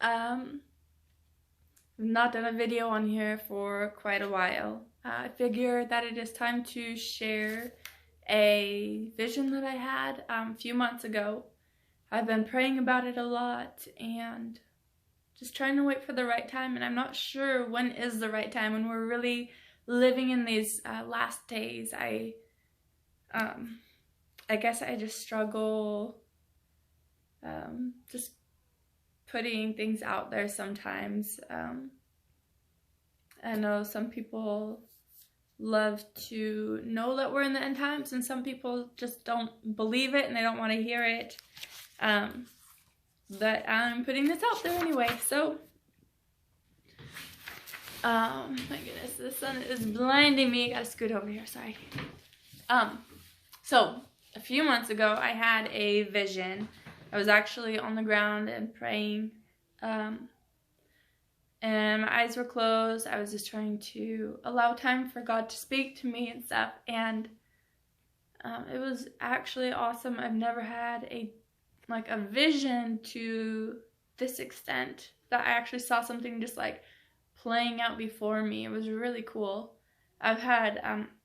I've not done a video on here for quite a while. I figured that it is time to share a vision that I had a few months ago. I've been praying about it a lot and just trying to wait for the right time, and I'm not sure when is the right time when we're really living in these last days. I guess I just struggle just putting things out there sometimes. I know some people love to know that we're in the end times, and some people just don't believe it and they don't want to hear it. But I'm putting this out there anyway. So, my goodness, the sun is blinding me. I gotta scoot over here, sorry. So a few months ago, I had a vision. I was actually on the ground and praying, and my eyes were closed. I was just trying to allow time for God to speak to me and stuff, and it was actually awesome. I've never had a vision to this extent, that I actually saw something just like playing out before me. It was really cool. I've had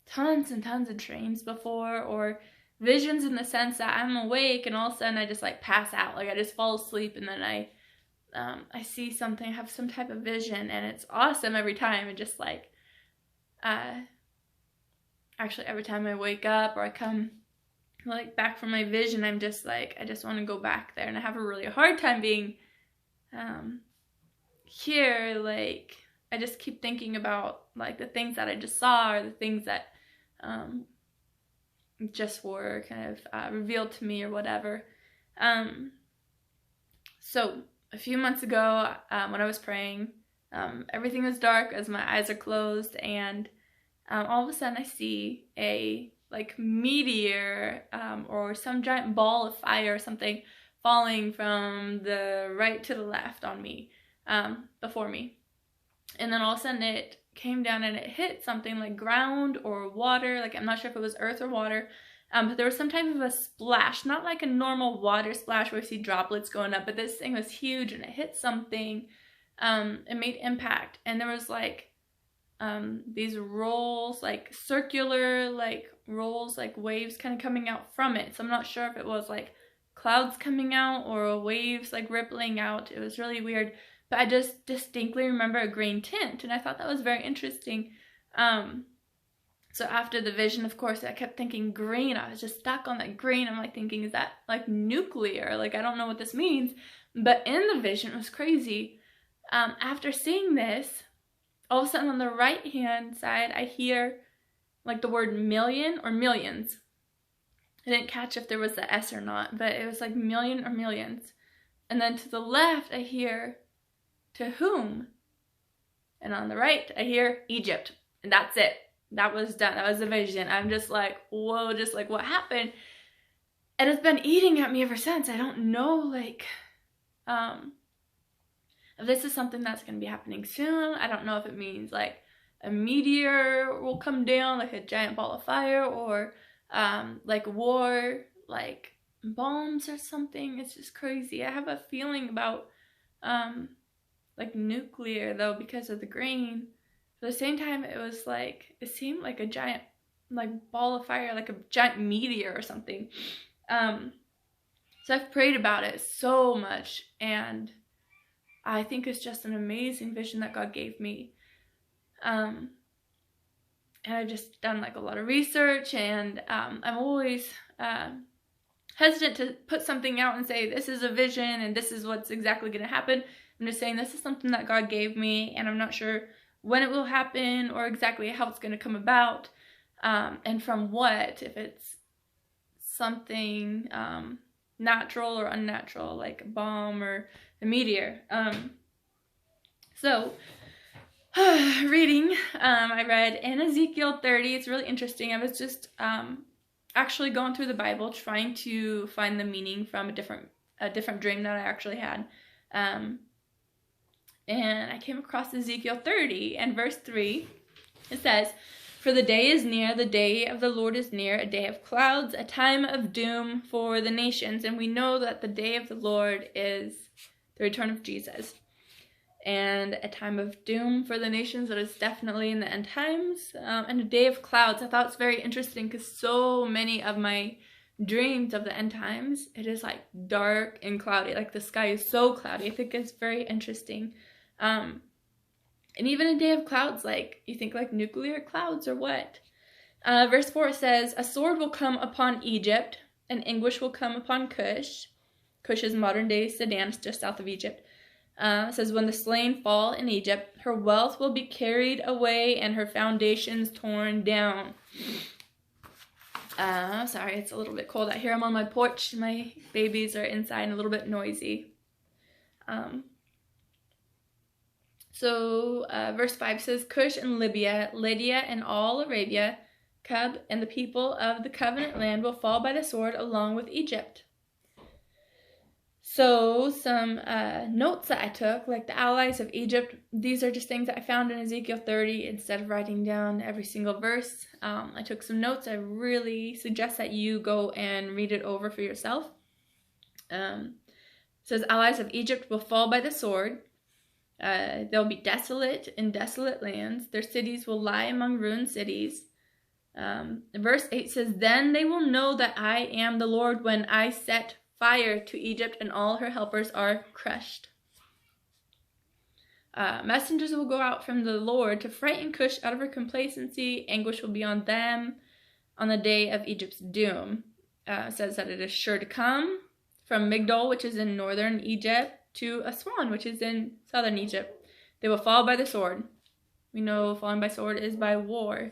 tons and tons of dreams before, or visions in the sense that I'm awake and all of a sudden I just like pass out, like I just fall asleep, and then I see something, have some type of vision, and it's awesome every time. And just like actually every time I wake up or I come like back from my vision, I'm just like, I just want to go back there, and I have a really hard time being here. Like I just keep thinking about like the things that I just saw, or the things that just were kind of revealed to me or whatever. So a few months ago, when I was praying, everything was dark as my eyes are closed, and all of a sudden I see a like meteor or some giant ball of fire or something falling from the right to the left on me, before me. And then all of a sudden it came down and it hit something like ground or water. Like I'm not sure if it was earth or water, but there was some type of a splash, not like a normal water splash where you see droplets going up, but this thing was huge and it hit something. It made impact, and there was like these rolls, like circular like rolls, like waves kind of coming out from it. So I'm not sure if it was like clouds coming out or waves like rippling out. It was really weird, but I just distinctly remember a green tint, and I thought that was very interesting. So after the vision, of course, I kept thinking green. I was just stuck on that green. I'm like thinking, is that like nuclear? Like I don't know what this means. But in the vision, it was crazy. After seeing this, all of a sudden on the right hand side, I hear like the word million or millions. I didn't catch if there was the S or not, but it was like million or millions. And then to the left, I hear to whom? And on the right, I hear Egypt. And that's it. That was done. That was the vision. I'm just like, whoa, just like what happened? And it's been eating at me ever since. I don't know, like, if this is something that's going to be happening soon. I don't know if it means like a meteor will come down, like a giant ball of fire, or like war, like bombs or something. It's just crazy. I have a feeling about like nuclear though, because of the green. At the same time, it was like, it seemed like a giant like ball of fire, like a giant meteor or something. So I've prayed about it so much, and I think it's just an amazing vision that God gave me. And I've just done like a lot of research, and I'm always hesitant to put something out and say this is a vision and this is what's exactly going to happen. I'm just saying this is something that God gave me, and I'm not sure when it will happen or exactly how it's going to come about, and from what, if it's something natural or unnatural, like a bomb or a meteor. So reading, I read in Ezekiel 30. It's really interesting. I was just actually going through the Bible trying to find the meaning from a different dream that I actually had. And I came across Ezekiel 30 and verse 3. It says, "For the day is near, the day of the Lord is near, a day of clouds, a time of doom for the nations." And we know that the day of the Lord is the return of Jesus. and a time of doom for the nations that is definitely in the end times, and a day of clouds. I thought it's very interesting because so many of my dreams of the end times, it is like dark and cloudy, like the sky is so cloudy. I think it's very interesting. And even a day of clouds, like you think like nuclear clouds or what? Verse 4 says, a sword will come upon Egypt, and anguish will come upon Cush. Cush is modern day Sudan, just south of Egypt. It says, when the slain fall in Egypt, her wealth will be carried away and her foundations torn down. Sorry, it's a little bit cold out here. I'm on my porch. My babies are inside and a little bit noisy. Verse 5 says, Cush and Libya, Lydia and all Arabia, Cub and the people of the covenant land will fall by the sword along with Egypt. So some notes that I took, like the allies of Egypt, these are just things that I found in Ezekiel 30 instead of writing down every single verse. I took some notes. I really suggest that you go and read it over for yourself. It says, allies of Egypt will fall by the sword. They'll be desolate in desolate lands. Their cities will lie among ruined cities. Verse 8 says, then they will know that I am the Lord when I set fire to Egypt and all her helpers are crushed. Messengers will go out from the Lord to frighten Cush out of her complacency. Anguish will be on them on the day of Egypt's doom. It says that it is sure to come from Migdol, which is in northern Egypt, to Aswan, which is in southern Egypt. They will fall by the sword. We know falling by sword is by war.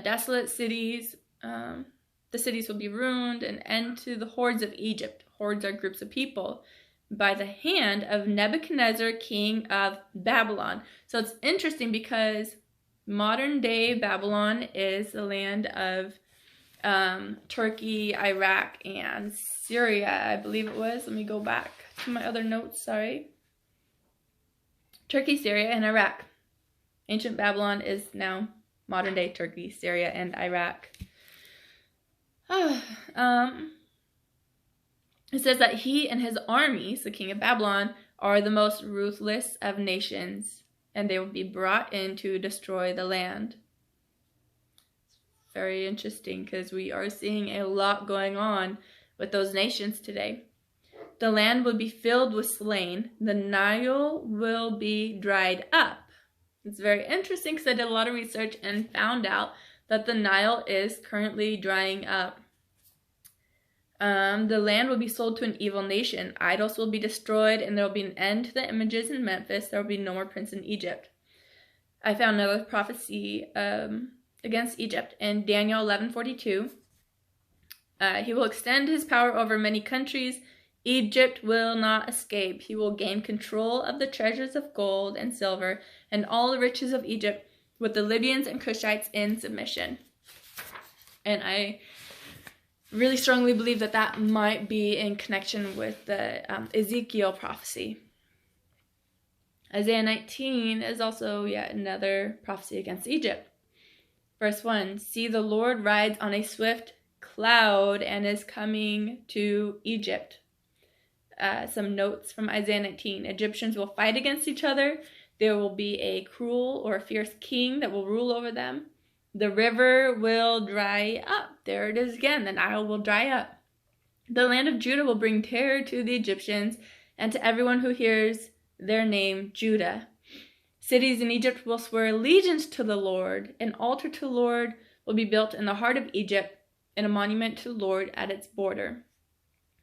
Desolate cities, the cities will be ruined, and end to the hordes of Egypt. Hordes are groups of people by the hand of Nebuchadnezzar, king of Babylon. So it's interesting because modern day Babylon is the land of Turkey, Iraq, and Syria, I believe it was. Let me go back to my other notes, sorry. Turkey, Syria, and Iraq. Ancient Babylon is now modern day Turkey, Syria, and Iraq. It says that he and his armies, the king of Babylon, are the most ruthless of nations, and they will be brought in to destroy the land. It's very interesting because we are seeing a lot going on with those nations today. The land will be filled with slain. The Nile will be dried up. It's very interesting because I did a lot of research and found out that the Nile is currently drying up. The land will be sold to an evil nation. Idols will be destroyed, and there will be an end to the images in Memphis. There will be no more prince in Egypt. I found another prophecy against Egypt in Daniel 11:42. He will extend his power over many countries. Egypt will not escape. He will gain control of the treasures of gold and silver and all the riches of Egypt, with the Libyans and Cushites in submission. And I really strongly believe that that might be in connection with the Ezekiel prophecy. Isaiah 19 is also yet another prophecy against Egypt. Verse 1, see, the Lord rides on a swift cloud and is coming to Egypt. Some notes from Isaiah 19. Egyptians will fight against each other. There will be a cruel or fierce king that will rule over them. The river will dry up. There it is again. The Nile will dry up. The land of Judah will bring terror to the Egyptians and to everyone who hears their name, Judah. Cities in Egypt will swear allegiance to the Lord. An altar to the Lord will be built in the heart of Egypt, and a monument to the Lord at its border.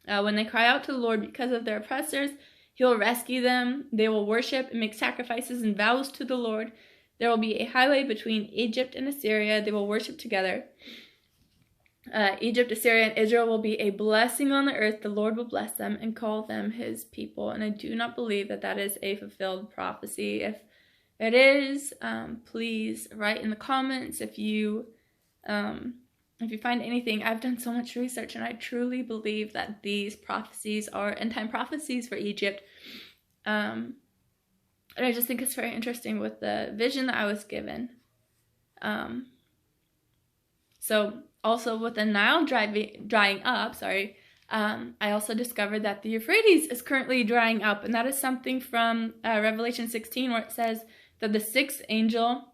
When they cry out to the Lord because of their oppressors, he will rescue them. They will worship and make sacrifices and vows to the Lord. There will be a highway between Egypt and Assyria. They will worship together. Egypt, Assyria, and Israel will be a blessing on the earth. The Lord will bless them and call them his people. And I do not believe that that is a fulfilled prophecy. If it is, please write in the comments if you find anything. I've done so much research, and I truly believe that these prophecies are end-time prophecies for Egypt. And I just think it's very interesting with the vision that I was given. So also with the Nile drying up, I also discovered that the Euphrates is currently drying up, and that is something from Revelation 16, where it says that the sixth angel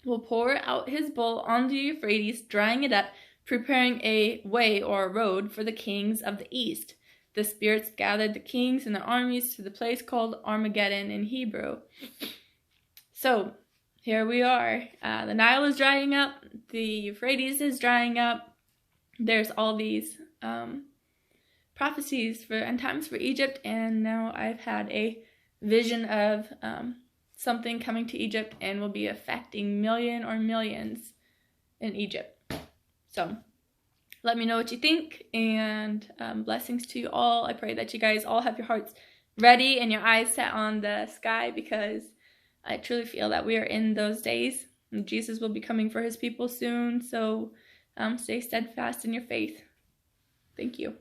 will pour out his bowl on the Euphrates, drying it up, preparing a way or a road for the kings of the east. The spirits gathered the kings and their armies to the place called Armageddon in Hebrew. So, here we are. The Nile is drying up. The Euphrates is drying up. There's all these prophecies for end times for Egypt, and now I've had a vision of something coming to Egypt and will be affecting millions in Egypt. So let me know what you think, and blessings to you all. I pray that you guys all have your hearts ready and your eyes set on the sky, because I truly feel that we are in those days, and Jesus will be coming for his people soon. So stay steadfast in your faith. Thank you.